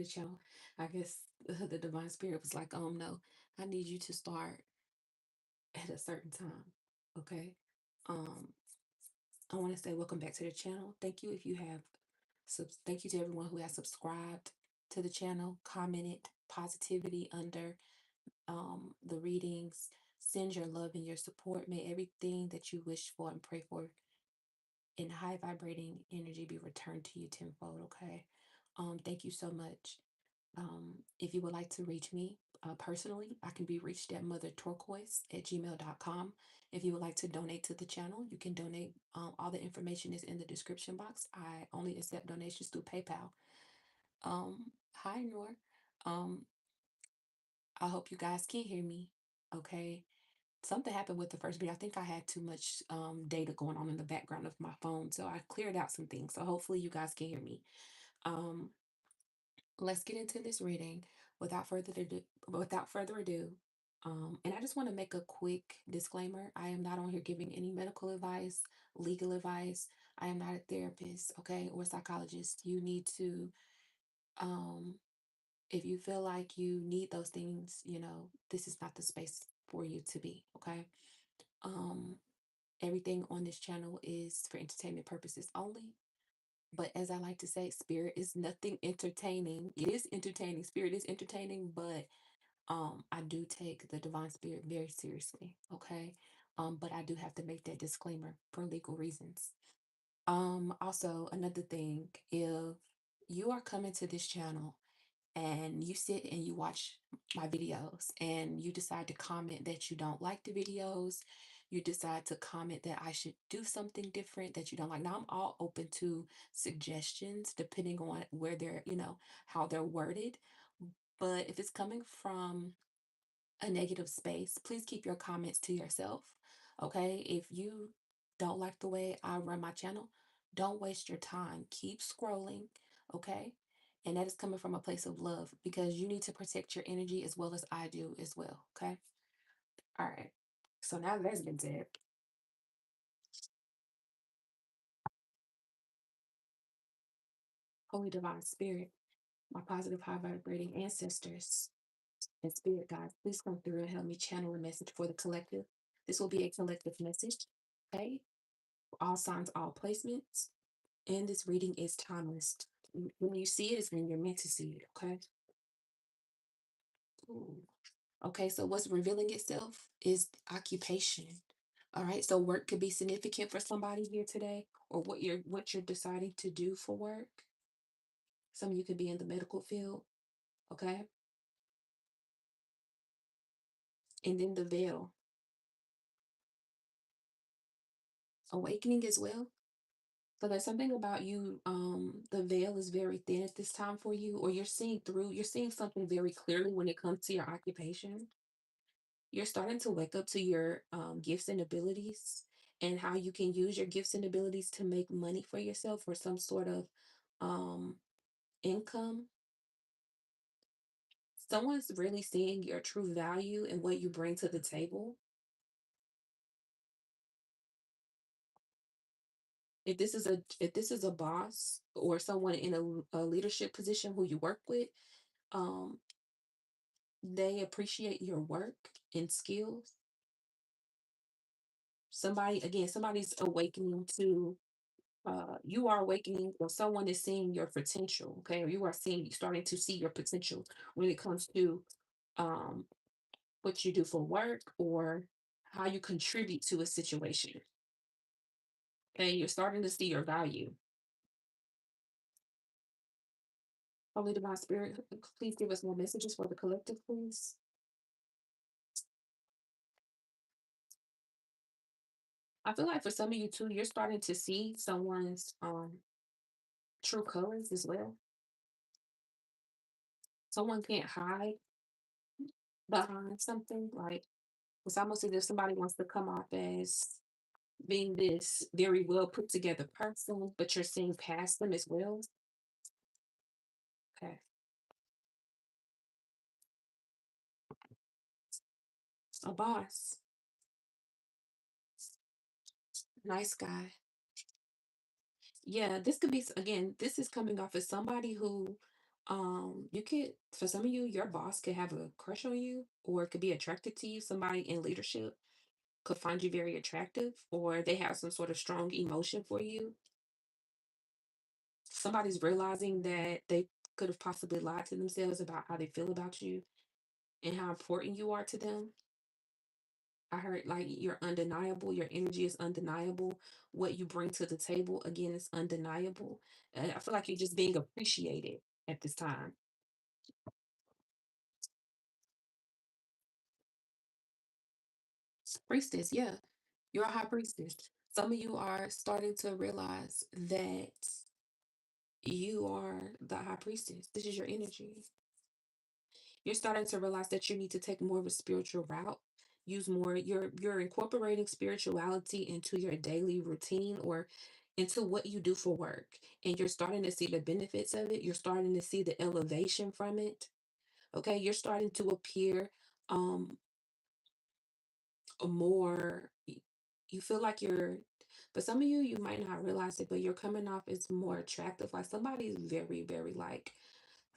the channel. I guess the divine spirit was like, no, I need you to start at a certain time. Okay. Um, I want to say welcome back to the channel. Thank you if you have thank you to everyone who has subscribed to the channel, commented positivity under the readings. Send your love and your support. May everything that you wish for and pray for in high vibrating energy be returned to you tenfold. Okay. Thank you so much. If you would like to reach me personally, I can be reached at motherturquoise@gmail.com. If you would like to donate to the channel, you can donate. All the information is in the description box. I only accept donations through PayPal. Hi, Noor. Um, I hope you guys can hear me. Okay. Something happened with the first video. I think I had too much data going on in the background of my phone. So I cleared out some things. So hopefully you guys can hear me. Um, let's get into this reading without further ado. And I just want to make a quick disclaimer. I am not on here giving any medical advice, legal advice. I am not a therapist, okay, or psychologist. You need to, um, if you feel like you need those things, this is not the space for you to be, okay? Um, Everything on this channel is for entertainment purposes only. But as I like to say, spirit is nothing entertaining. It is entertaining. Spirit is entertaining, but I do take the divine spirit very seriously. Okay. But I do have to make that disclaimer for legal reasons. Also another thing, if you are coming to this channel and you sit and you watch my videos and you decide to comment that you don't like the videos, you decide to comment that I should do something different that you don't like. Now I'm all open to suggestions depending on where they're, how they're worded. But if it's coming from a negative space, please keep your comments to yourself. Okay. If you don't like the way I run my channel, don't waste your time. Keep scrolling. Okay. And that is coming from a place of love because you need to protect your energy as well as I do as well. Okay. All right. So now that's been said, Holy Divine Spirit, my positive high vibrating ancestors and spirit guides, please come through and help me channel a message for the collective. This will be a collective message. Okay. All signs, all placements. And this reading is timeless. When you see it, is when you're meant to see it. Okay. Ooh. Okay. So what's revealing itself is occupation. All right. So work could be significant for somebody here today, or what you're deciding to do for work. Some of you could be in the medical field. Okay. And then the veil, awakening as well. So there's something about you. The veil is very thin at this time for you, or you're seeing something very clearly when it comes to your occupation. You're starting to wake up to your gifts and abilities and how you can use your gifts and abilities to make money for yourself or some sort of um, income. Someone's really seeing your true value and what you bring to the table. If this is a boss or someone in a leadership position who you work with, um, they appreciate your work and skills. Somebody's awakening to you are awakening or someone is seeing your potential, okay, or you are starting to see your potential when it comes to um what you do for work or how you contribute to a situation. Okay, you're starting to see your value. Holy Divine Spirit, please give us more messages for the collective, please. I feel like for some of you too, you're starting to see someone's true colors as well. Someone can't hide behind something. Like it's almost as if somebody wants to come off as being this very well put together person, but you're seeing past them as well. Okay. A boss, nice guy. Yeah, this could be, again, this is coming off as somebody who You could, for some of you, your boss could have a crush on you or could be attracted to you. Somebody in leadership could find you very attractive, or they have some sort of strong emotion for you. Somebody's realizing that they could have possibly lied to themselves about how they feel about you and how important you are to them. I heard like you're undeniable, your energy is undeniable. What you bring to the table, again, is undeniable. I feel like you're just being appreciated at this time. Priestess, yeah, you're a high priestess. Some of you are starting to realize that you are the high priestess. This is your energy. You're starting to realize that you need to take more of a spiritual route. Use more, you're incorporating spirituality into your daily routine or into what you do for work. And you're starting to see the benefits of it. You're starting to see the elevation from it. Okay. You're starting to appear um more you feel like you're, but some of you you might not realize it, but you're coming off as more attractive. Like somebody's very, very like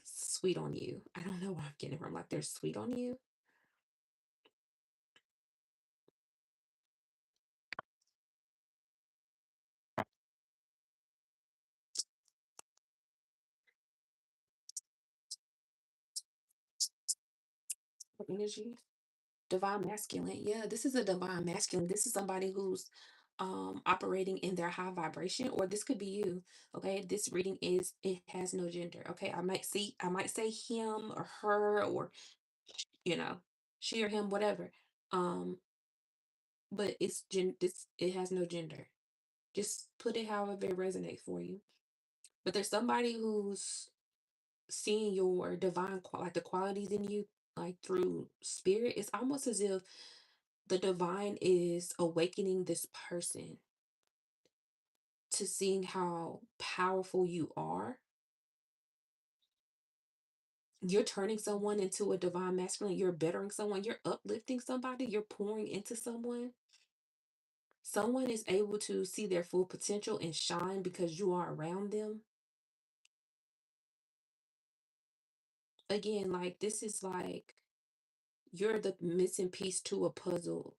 sweet on you. I don't know where I'm getting it from. Like they're sweet on you. Energy. Divine masculine. Yeah, this is a divine masculine. This is somebody who's operating in their high vibration, or this could be you. Okay. This reading is, it has no gender. Okay. I might say him or her or you know, she or him, whatever. Um, but it has no gender. Just put it however it resonates for you. But there's somebody who's seeing your like the qualities in you, like through spirit. It's almost as if the divine is awakening this person to seeing how powerful you are. You're turning someone into a divine masculine. You're bettering someone. You're uplifting somebody. You're pouring into someone. Someone is able to see their full potential and shine because you are around them. Again, like this is like you're the missing piece to a puzzle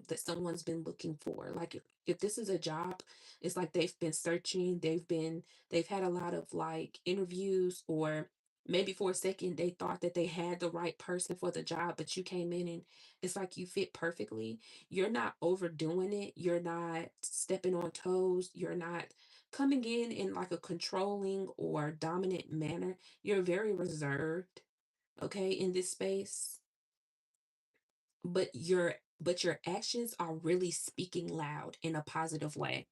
that someone's been looking for. Like if this is a job, it's like they've been searching, they've had a lot of like interviews, or maybe for a second they thought that they had the right person for the job, but you came in and it's like you fit perfectly. You're not overdoing it, you're not stepping on toes, you're not coming in like a controlling or dominant manner. You're very reserved, okay, in this space, but your actions are really speaking loud in a positive way.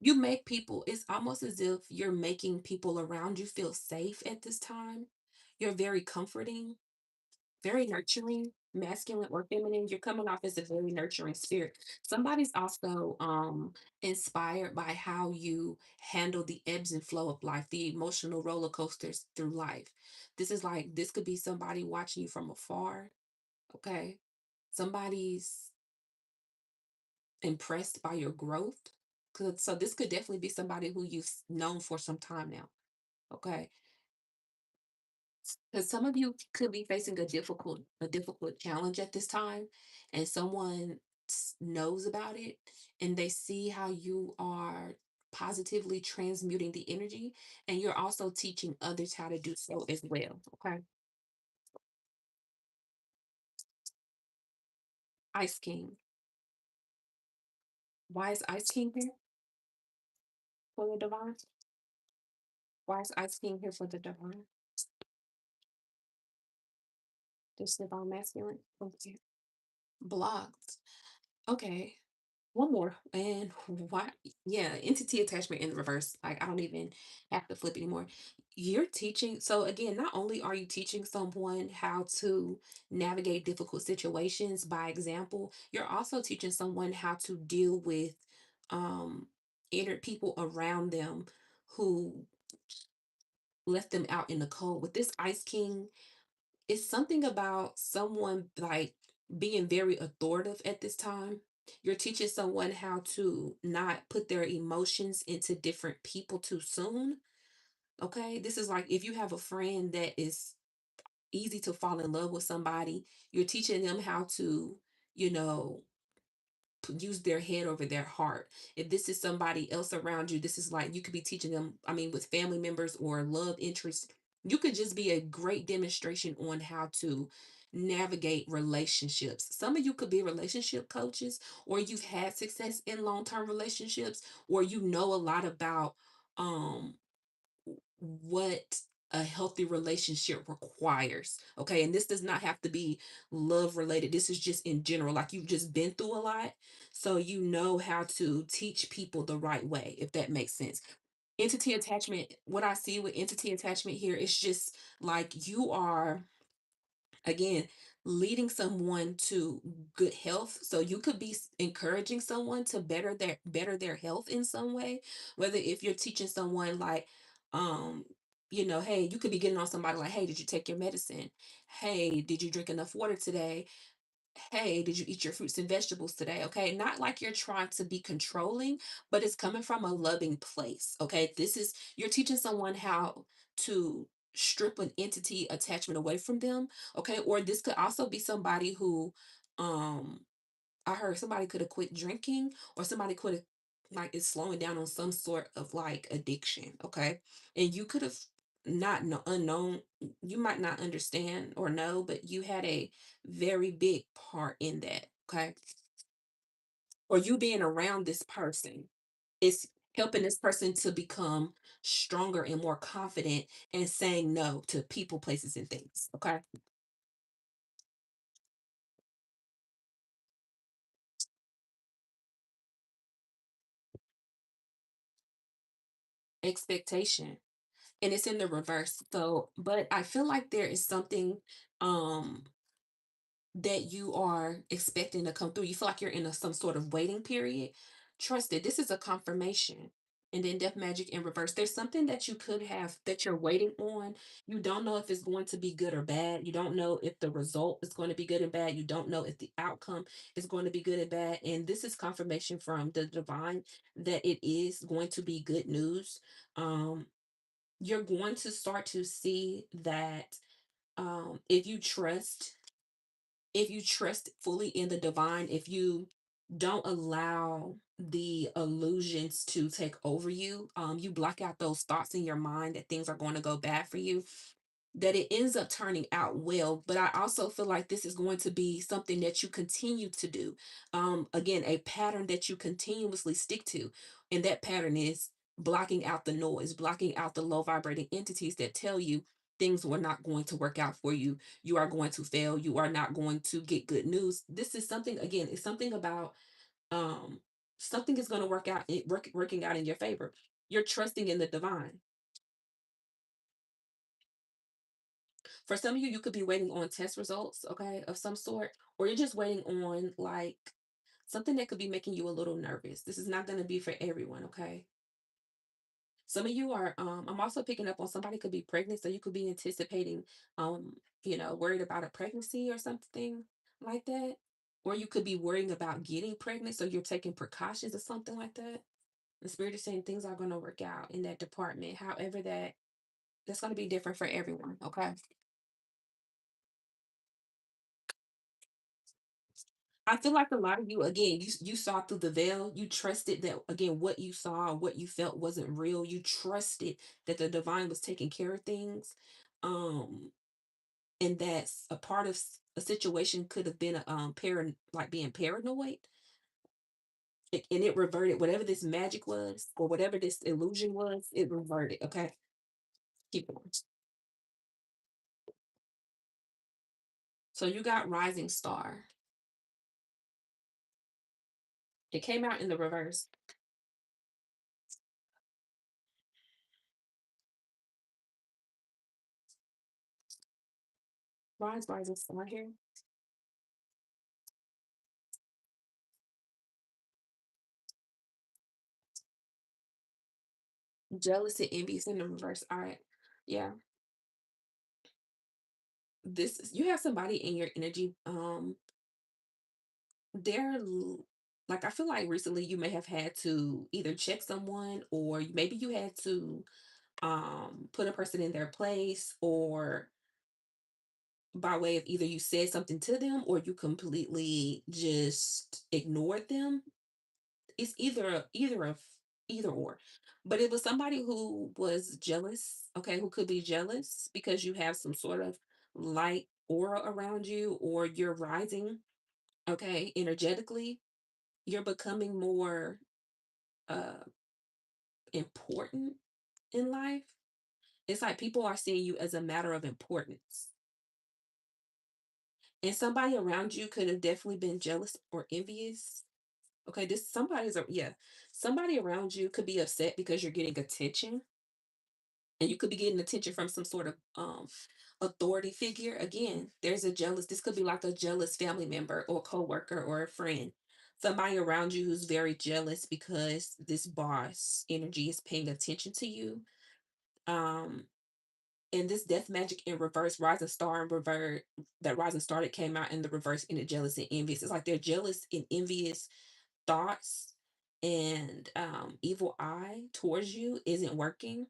You make people, it's almost as if you're making people around you feel safe at this time. You're very comforting, very nurturing, masculine or feminine. You're coming off as a very nurturing spirit. Somebody's also inspired by how you handle the ebbs and flow of life, the emotional roller coasters through life. This is like this could be somebody watching you from afar, okay? Somebody's impressed by your growth. So this could definitely be somebody who you've known for some time now. Okay. Because some of you could be facing a difficult challenge at this time, and someone knows about it and they see how you are positively transmuting the energy, and you're also teaching others how to do so as well. Okay. Ice King. Why is Ice King here for the divine? Why is Ice King here for the divine? This divine masculine. Okay. Blocked. Okay. One more. And why? Yeah, entity attachment in the reverse. Like I don't even have to flip anymore. You're teaching. So again, not only are you teaching someone how to navigate difficult situations by example, you're also teaching someone how to deal with um inner people around them who left them out in the cold. With this Ice King, it's something about someone like being very authoritative at this time. You're teaching someone how to not put their emotions into different people too soon. Okay. This is like if you have a friend that is easy to fall in love with somebody, you're teaching them how to, you know, use their head over their heart. If this is somebody else around you, this is like you could be teaching them, I mean, with family members or love interests, you could just be a great demonstration on how to navigate relationships. Some of you could be relationship coaches, or you've had success in long-term relationships, or you know a lot about um what a healthy relationship requires. Okay. And this does not have to be love related. This is just in general. Like you've just been through a lot. So you know how to teach people the right way, if that makes sense. Entity attachment, what I see with entity attachment here is just like you are again leading someone to good health, so you could be encouraging someone to better their health in some way, whether if you're teaching someone like um hey, you could be getting on somebody like, hey, did you take your medicine? Hey, did you drink enough water today? Hey, did you eat your fruits and vegetables today? Okay. Not like you're trying to be controlling, but it's coming from a loving place. Okay. This is, you're teaching someone how to strip an entity attachment away from them. Okay. Or this could also be somebody who, um, I heard somebody could have quit drinking, or somebody could have like is slowing down on some sort of like addiction. Okay. And you could have not know unknown, you might not understand or know, but you had a very big part in that. Okay. Or you being around this person is helping this person to become stronger and more confident and saying no to people, places, and things. Okay. Expectation. And it's in the reverse. So, but I feel like there is something um that you are expecting to come through. You feel like you're in some sort of waiting period. Trust it. This is a confirmation. And then death magic in reverse. There's something that you could have that you're waiting on. You don't know if it's going to be good or bad. You don't know if the result is going to be good and bad. You don't know if the outcome is going to be good and bad. And this is confirmation from the divine that it is going to be good news. Um, you're going to start to see that if you trust fully in the divine, if you don't allow the illusions to take over you, you block out those thoughts in your mind that things are going to go bad for you, that it ends up turning out well. But I also feel like this is going to be something that you continue to do. Again, a pattern that you continuously stick to. And that pattern is blocking out the noise, blocking out the low vibrating entities that tell you things were not going to work out for you. You are going to fail. You are not going to get good news. This is something, again, it's something about um something is going to working out in your favor. You're trusting in the divine. For some of you, you could be waiting on test results, okay, of some sort, or you're just waiting on like something that could be making you a little nervous. This is not going to be for everyone, okay? Some of you are, I'm also picking up on somebody could be pregnant, so you could be anticipating, um, worried about a pregnancy or something like that. Or you could be worrying about getting pregnant, so you're taking precautions or something like that. The spirit is saying things are going to work out in that department. However, that's going to be different for everyone, okay? I feel like a lot of you, again, you saw through the veil. You trusted that again, what you saw, what you felt wasn't real. You trusted that the divine was taking care of things, um, and that's a part of a situation could have been like being paranoid, and it reverted. Whatever this magic was, or whatever this illusion was, it reverted. Okay, keep going. So you got Rising Star. It came out in the reverse. Rising Star here. Jealousy, envy is in the reverse. All right, yeah. You have somebody in your energy, they're like I feel like recently you may have had to either check someone or maybe you had to put a person in their place, or by way of either you said something to them or you completely just ignored them. It's either or. But it was somebody who was jealous, okay, who could be jealous because you have some sort of light aura around you, or you're rising, okay, energetically. You're becoming more uh important in life. It's like people are seeing you as a matter of importance. And somebody around you could have definitely been jealous or envious. Okay, this somebody's a yeah. Somebody around you could be upset because you're getting attention, and you could be getting attention from some sort of authority figure. Again, there's a jealous, this could be like a jealous family member or coworker or a friend. Somebody around you who's very jealous because this boss energy is paying attention to you. Um, and this death magic in reverse, rising star in reverse, that rising star that came out in the reverse in the jealous and envious. It's like they're jealous and envious thoughts, and evil eye towards you isn't working.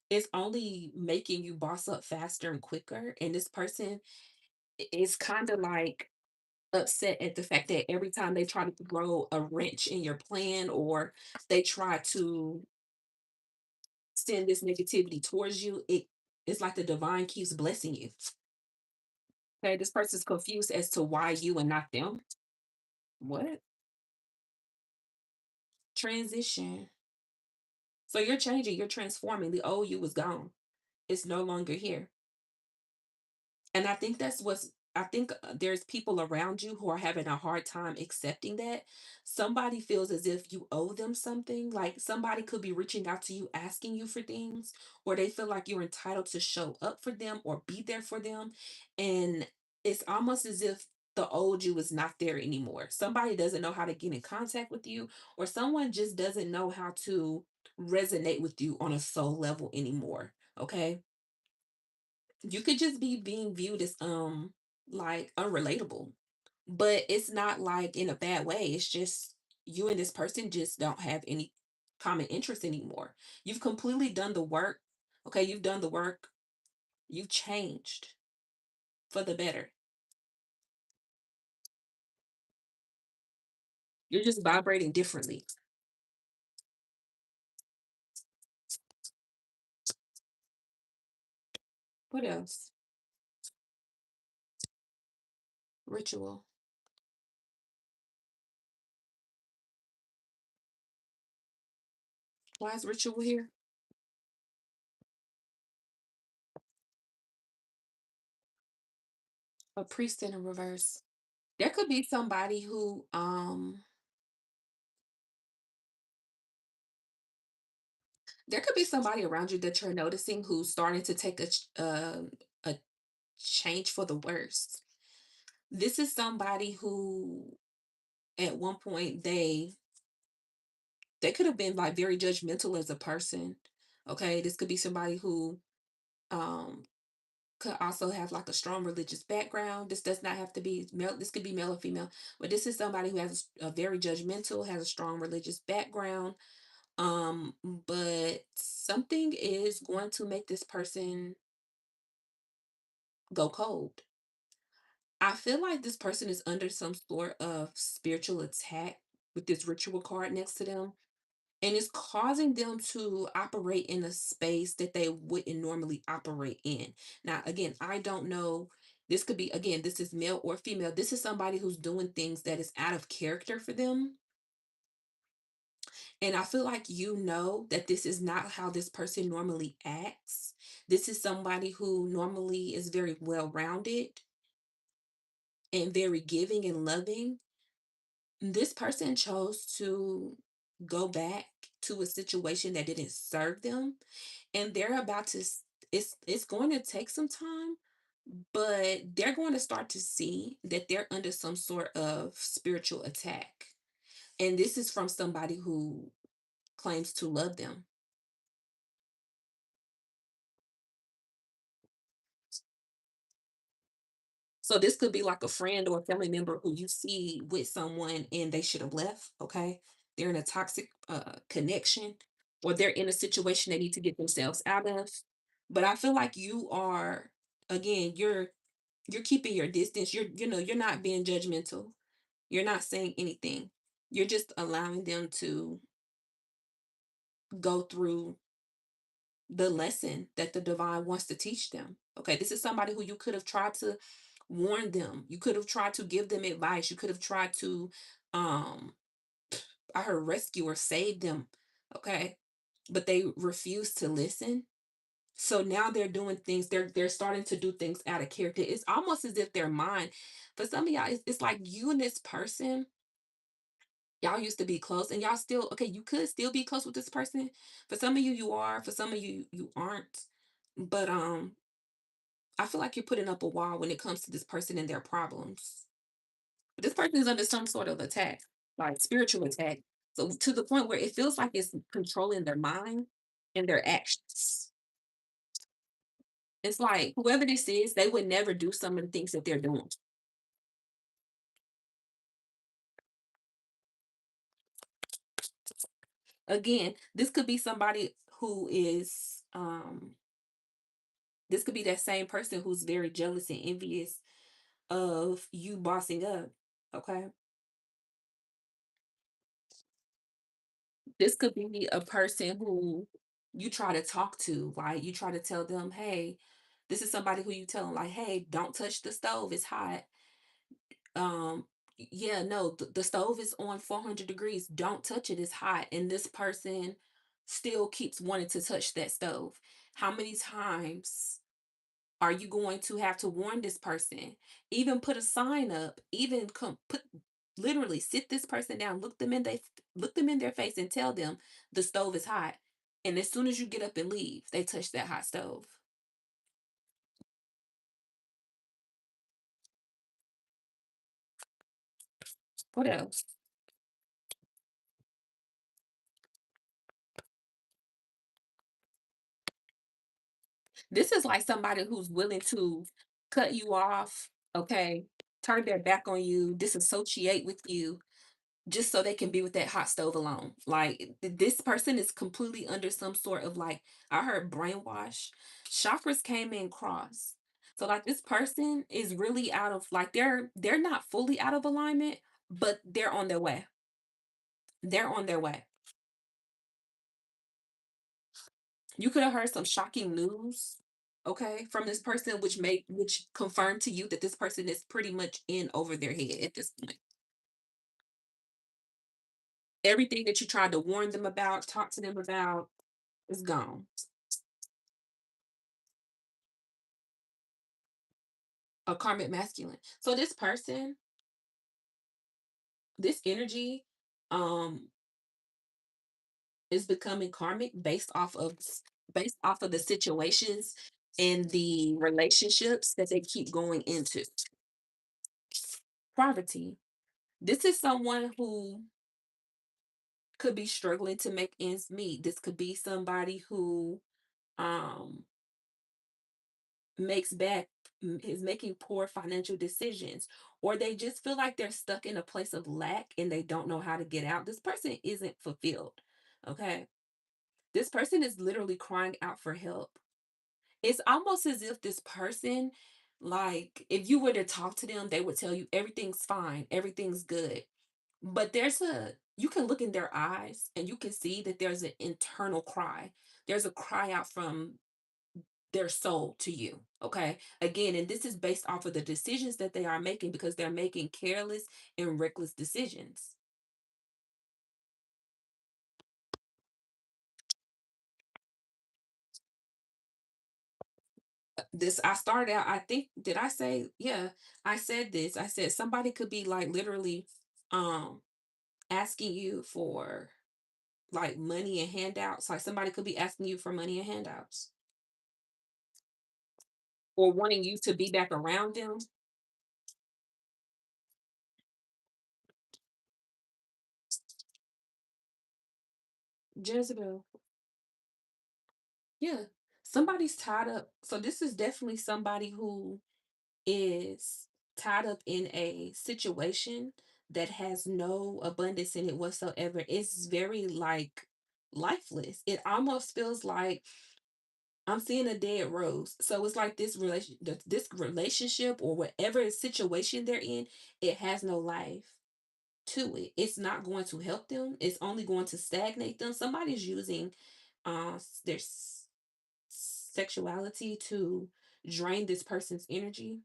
It's only making you boss up faster and quicker. And this person is kind of like upset at the fact that every time they try to throw a wrench in your plan, or they try to send this negativity towards you, it's like the divine keeps blessing you. Okay, this person's confused as to why you and not them. What? Transition. So you're changing, you're transforming. The old you was gone. It's no longer here. And I think that's what's I think there's people around you who are having a hard time accepting that. Somebody feels as if you owe them something. Like somebody could be reaching out to you asking you for things, or they feel like you're entitled to show up for them or be there for them. And it's almost as if the old you is not there anymore. Somebody doesn't know how to get in contact with you, or someone just doesn't know how to resonate with you on a soul level anymore. Okay, you could just be being viewed as like unrelatable, but it's not like in a bad way. It's just you and this person just don't have any common interest anymore. You've completely done the work. Okay, you've done the work. You've changed for the better. You're just vibrating differently. What else? Ritual. Why is ritual here? A priest in a reverse. There could be somebody who there could be somebody around you that you're noticing who's starting to take a change for the worse. This is somebody who at one point they could have been like very judgmental as a person. Okay, this could be somebody who um could also have like a strong religious background. This does not have to be male, this could be male or female, but this is somebody who has a very judgmental, has a strong religious background. But something is going to make this person go cold. I feel like this person is under some sort of spiritual attack with this ritual card next to them. And it's causing them to operate in a space that they wouldn't normally operate in. Now, again, I don't know. This could be, again, this is male or female. This is somebody who's doing things that is out of character for them. And I feel like you know that this is not how this person normally acts. This is somebody who normally is very well rounded and very giving and loving. This person chose to go back to a situation that didn't serve them, and they're about to it's going to take some time, but they're going to start to see that they're under some sort of spiritual attack, and this is from somebody who claims to love them. So this could be like a friend or a family member who you see with someone and they should have left, okay? They're in a toxic connection or they're in a situation they need to get themselves out of. But I feel like you are again, you're keeping your distance. You're not being judgmental. You're not saying anything. You're just allowing them to go through the lesson that the divine wants to teach them. Okay, this is somebody who you could have tried to warn them. You could have tried to give them advice. You could have tried to um I heard rescue or save them. Okay. But they refuse to listen. So now they're doing things, they're starting to do things out of character. It's almost as if their mind, for some of y'all, it's like you and this person, y'all used to be close and y'all still okay, you could still be close with this person. For some of you, you are, for some of you, you aren't. But I feel like you're putting up a wall when it comes to this person and their problems. This person is under some sort of attack, like spiritual attack. So to the point where it feels like it's controlling their mind and their actions. It's like whoever this is, they would never do some of the things that they're doing. Again, this could be somebody who is this could be that same person who's very jealous and envious of you bossing up. Okay. This could be a person who you try to talk to, like you try to tell them, hey, this is somebody who you tell them, like, hey, don't touch the stove, it's hot. Yeah, no, the stove is on 400 degrees, don't touch it, it's hot. And this person still keeps wanting to touch that stove. How many times are you going to have to warn this person? Even put a sign up, even come put literally sit this person down, look them in their face and tell them the stove is hot. And as soon as you get up and leave, they touch that hot stove. What else? This is like somebody who's willing to cut you off, okay, turn their back on you, disassociate with you, just so they can be with that hot stove alone. Like this person is completely under some sort of like I heard brainwash. Chakras came in cross. So like this person is really out of like they're not fully out of alignment, but they're on their way. They're on their way. You could have heard some shocking news, okay, from this person which confirmed to you that this person is pretty much in over their head at this point. Everything that you tried to warn them about, talk to them about is gone. A karmic masculine. So this person, this energy, um, is becoming karmic based off of the situations and the relationships that they keep going into. Poverty. This is someone who could be struggling to make ends meet. This could be somebody who um makes bad is making poor financial decisions or they just feel like they're stuck in a place of lack and they don't know how to get out. This person isn't fulfilled. Okay? This person is literally crying out for help. It's almost as if this person like if you were to talk to them, they would tell you everything's fine, everything's good. But there's a you can look in their eyes and you can see that there's an internal cry. There's a cry out from their soul to you. Okay. Again, and this is based off of the decisions that they are making because they're making careless and reckless decisions. This I started out, I think, did I say, yeah, I said this. I said somebody could be like literally um asking you for like money and handouts. Like somebody could be asking you for money and handouts or wanting you to be back around them. Jezebel. Yeah. Somebody's tied up. So this is definitely somebody who is tied up in a situation that has no abundance in it whatsoever. It's very like lifeless. It almost feels like I'm seeing a dead rose. So it's like this relationship or whatever situation they're in, it has no life to it. It's not going to help them. It's only going to stagnate them. Somebody's using their sexuality to drain this person's energy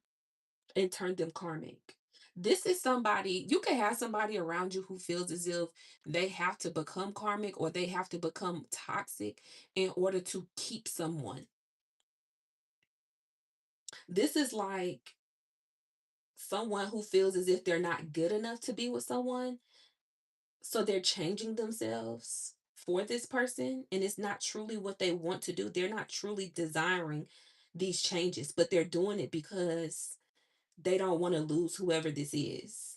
and turn them karmic. This is somebody, you can have somebody around you who feels as if they have to become karmic or they have to become toxic in order to keep someone. This is like someone who feels as if they're not good enough to be with someone. So they're changing themselves for this person, and it's not truly what they want to do. They're not truly desiring these changes, but they're doing it because they don't want to lose whoever this is.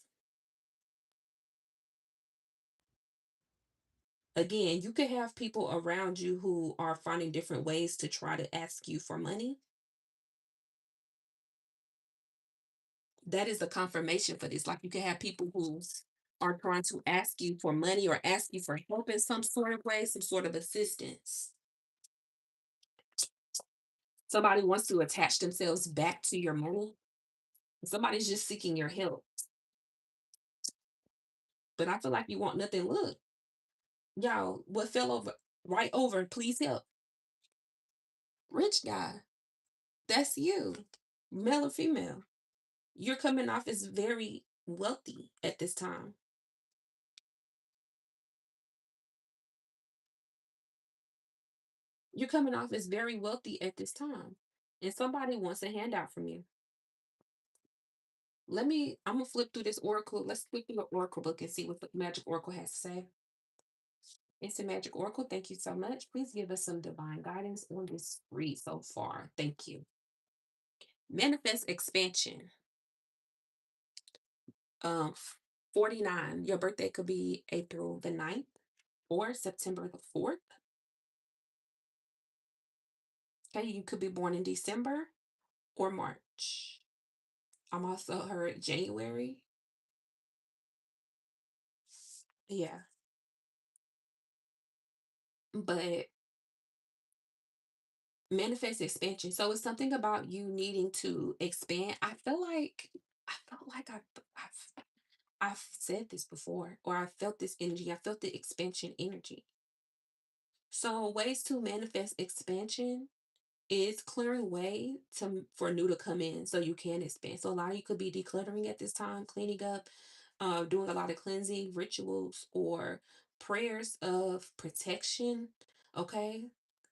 Again, you could have people around you who are finding different ways to try to ask you for money. That is a confirmation for this. Like you can have people who are trying to ask you for money or ask you for help in some sort of way, some sort of assistance. Somebody wants to attach themselves back to your money. Somebody's just seeking your help. But I feel like you want nothing. Look, y'all, what fell over right over, please help. Rich guy. That's you. Male or female. You're coming off as very wealthy at this time. You're coming off as very wealthy at this time. And somebody wants a handout from you. I'm gonna flip through this oracle. Let's flip through the oracle book and see what the magic oracle has to say. It's a magic oracle. Thank you so much. Please give us some divine guidance on this read so far. Thank you. Manifest expansion. Um, 49. Your birthday could be April the 9th or September the 4th. Okay, you could be born in December or March. I'm also heard January. Yeah, but manifest expansion. So it's something about you needing to expand. I felt like I've said this before, or I felt this energy. I felt the expansion energy. So ways to manifest expansion is clearing way for new to come in so you can expand. So a lot of you could be decluttering at this time, cleaning up, doing a lot of cleansing rituals or prayers of protection. Okay.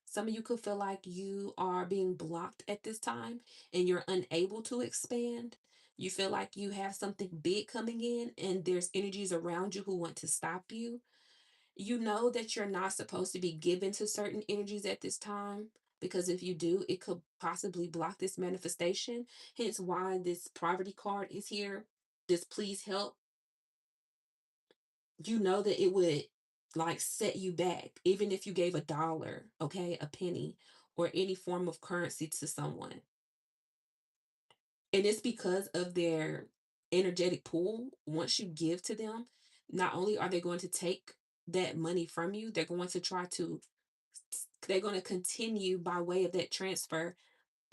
Some of you could feel like you are being blocked at this time and you're unable to expand. You feel like you have something big coming in and there's energies around you who want to stop you. You know that you're not supposed to be given to certain energies at this time because if you do, it could possibly block this manifestation. Hence why this poverty card is here. This please help. You know that it would like set you back, even if you gave a dollar, okay, a penny, or any form of currency to someone. And it's because of their energetic pool. Once you give to them, not only are they going to take that money from you, they're going to continue by way of that transfer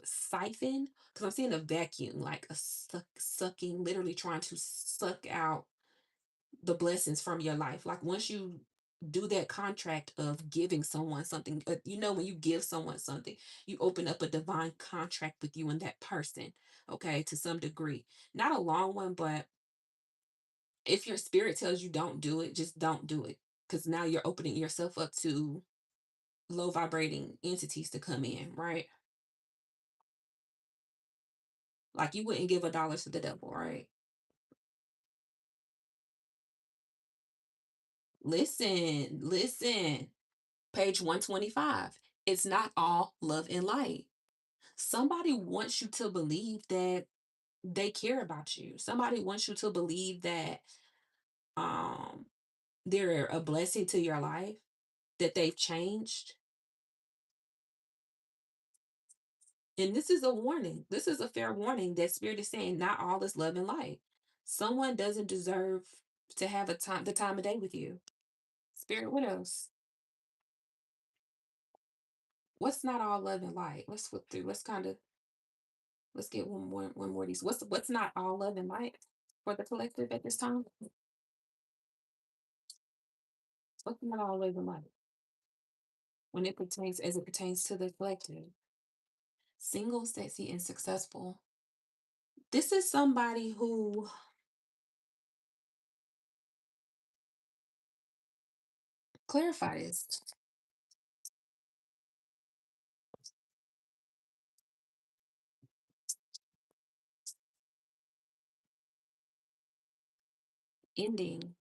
siphon. Because I'm seeing a vacuum, like a sucking, literally trying to suck out the blessings from your life. Like once you do that contract of giving someone something, when you give someone something, you open up a divine contract with you and that person, okay, to some degree. Not a long one, but if your spirit tells you don't do it, just don't do it. Because now you're opening yourself up to low vibrating entities to come in, right? Like you wouldn't give a dollar to the devil, right? Listen, listen. Page 125. It's not all love and light. Somebody wants you to believe that they care about you. Somebody wants you to believe that um they're a blessing to your life, that they've changed. And this is a warning. This is a fair warning that Spirit is saying not all is love and light. Someone doesn't deserve to have the time of day with you. Spirit, what else? What's not all love and light? Let's flip through. Let's get one more of these. What's not all love and light for the collective at this time? What's not all love and light when it pertains to the collective? Single, sexy, and successful. This is somebody who clarify this. Ending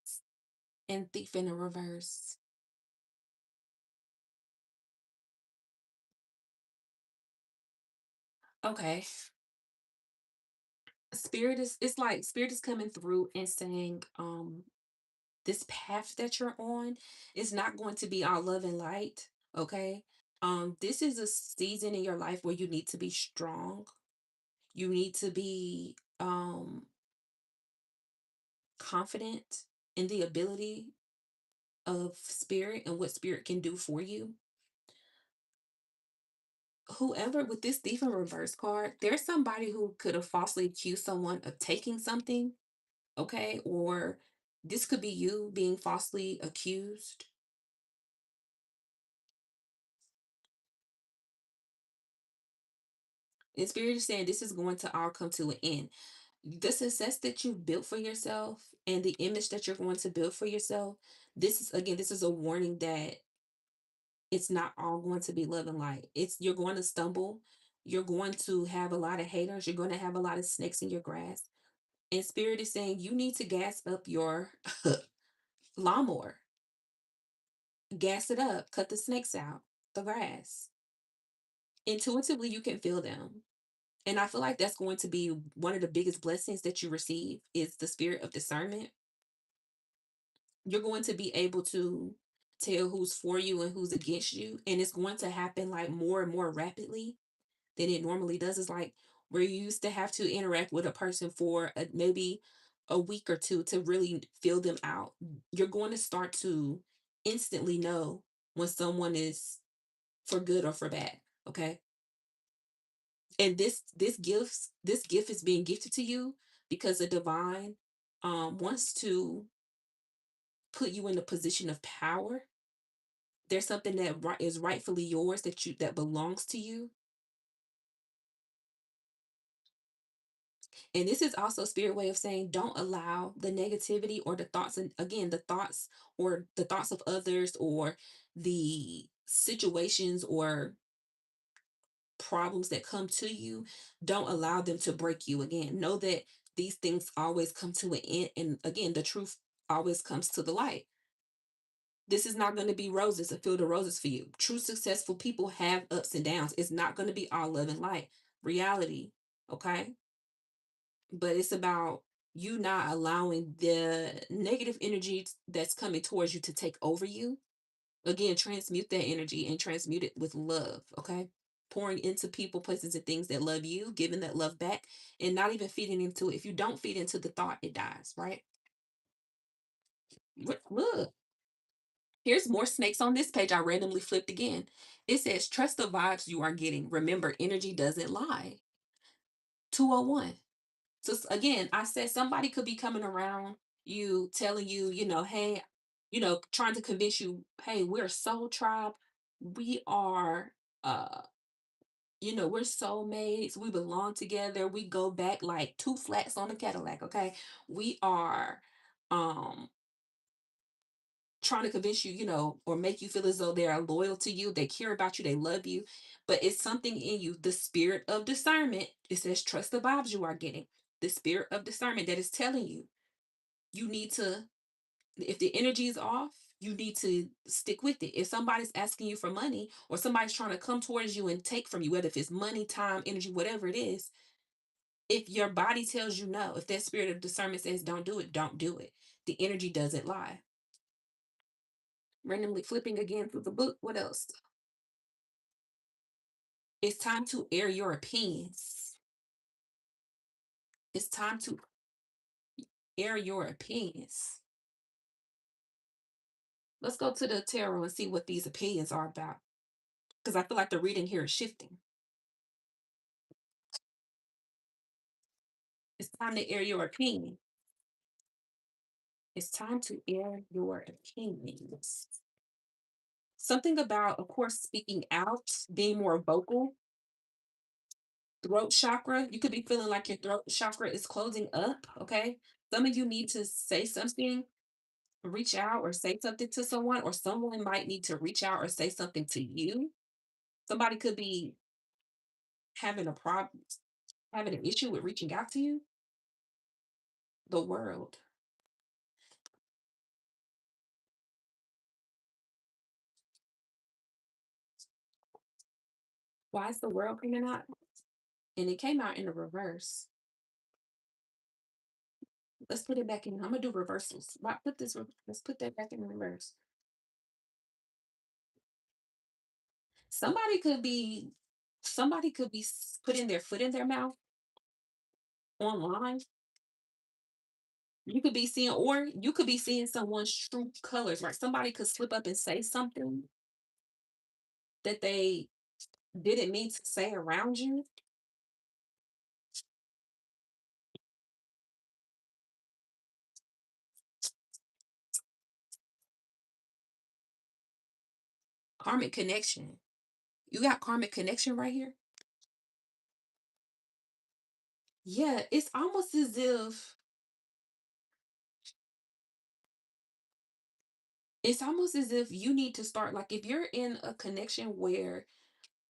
and thief in the reverse. Okay. Spirit is it's like spirit is coming through and saying, this path that you're on is not going to be all love and light. Okay. This is a season in your life where you need to be strong. You need to be confident in the ability of spirit and what spirit can do for you. Whoever with this thief in reverse card, there's somebody who could have falsely accused someone of taking something, okay? Or this could be you being falsely accused. And spirit is saying this is going to all come to an end. The success that you've built for yourself and the image that you're going to build for yourself, this is again, this is a warning that it's not all going to be love and light. It's you're going to stumble. You're going to have a lot of haters. You're going to have a lot of snakes in your grass. And spirit is saying you need to gas up your lawnmower. Gas it up. Cut the snakes out. The grass. Intuitively, you can feel them. And I feel like that's going to be one of the biggest blessings that you receive is the spirit of discernment. You're going to be able to tell who's for you and who's against you. And it's going to happen like more and more rapidly than it normally does. Is like where you used to have to interact with a person for maybe a week or two to really feel them out. You're going to start to instantly know when someone is for good or for bad. Okay. And this gift is being gifted to you because the divine wants to put you in a position of power. There's something that is rightfully yours that belongs to you. And this is also spirit way of saying don't allow the negativity or the thoughts, and again the thoughts or the thoughts of others or the situations or problems that come to you, don't allow them to break you. Again, know that these things always come to an end, and again the truth always comes to the light. This is not going to be roses, a field of roses for you. True successful people have ups and downs. It's not going to be all love and light reality. Okay. But it's about you not allowing the negative energy that's coming towards you to take over you. Again, transmute that energy and transmute it with love, okay? Pouring into people, places, and things that love you, giving that love back, and not even feeding into it. If you don't feed into the thought, it dies, right? Look, here's more snakes on this page. I randomly flipped again. It says, trust the vibes you are getting. Remember, energy doesn't lie. 201. So again, I said somebody could be coming around you, telling you, hey, trying to convince you, hey, we're soul tribe. We are, uh, we're soulmates. We belong together. We go back like two flats on a Cadillac. Okay, we are, um, trying to convince you, or make you feel as though they are loyal to you. They care about you. They love you. But it's something in you, the spirit of discernment. It says, trust the vibes you are getting. The spirit of discernment that is telling you you need to, if the energy is off, you need to stick with it. If somebody's asking you for money or somebody's trying to come towards you and take from you, whether if it's money, time, energy, whatever it is, if your body tells you no, if that spirit of discernment says don't do it, don't do it. The energy doesn't lie. Randomly flipping again through the book. What else? It's time to air your opinions. It's time to air your opinions. Let's go to the tarot and see what these opinions are about. Because I feel like the reading here is shifting. It's time to air your opinion. It's time to air your opinions. Something about, of course, speaking out, being more vocal, throat chakra. You could be feeling like your throat chakra is closing up. Okay. Some of you need to say something, reach out or say something to someone, or someone might need to reach out or say something to you. Somebody could be having a problem, having an issue with reaching out to you. The world. Why is the world coming out? And it came out in the reverse. Let's put it back in. I'm gonna do reversals. Why put this? Let's put that back in reverse. Somebody could be. Somebody could be putting their foot in their mouth online. You could be seeing, or you could be seeing someone's true colors. Right? Somebody could slip up and say something that they didn't mean to say around you. Karmic connection. You got karmic connection right here. Yeah, it's almost as if you need to start, like, if you're in a connection where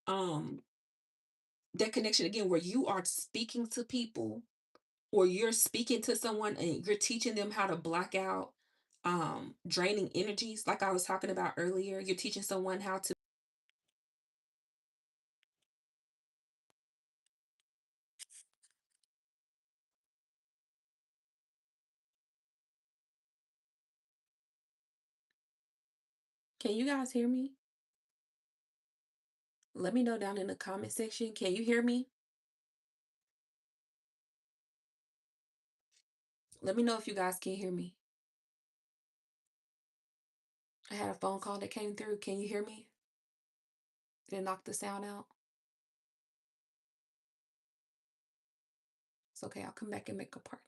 um that connection again where you are speaking to people, or you're speaking to someone and you're teaching them how to block out draining energies, like I was talking about earlier. You're teaching someone how to. Can you guys hear me? Let me know down in the comment section. Can you hear me? Let me know if you guys can hear me. I had a phone call that came through. Can you hear me? Did it knock the sound out? It's okay. I'll come back and make a part.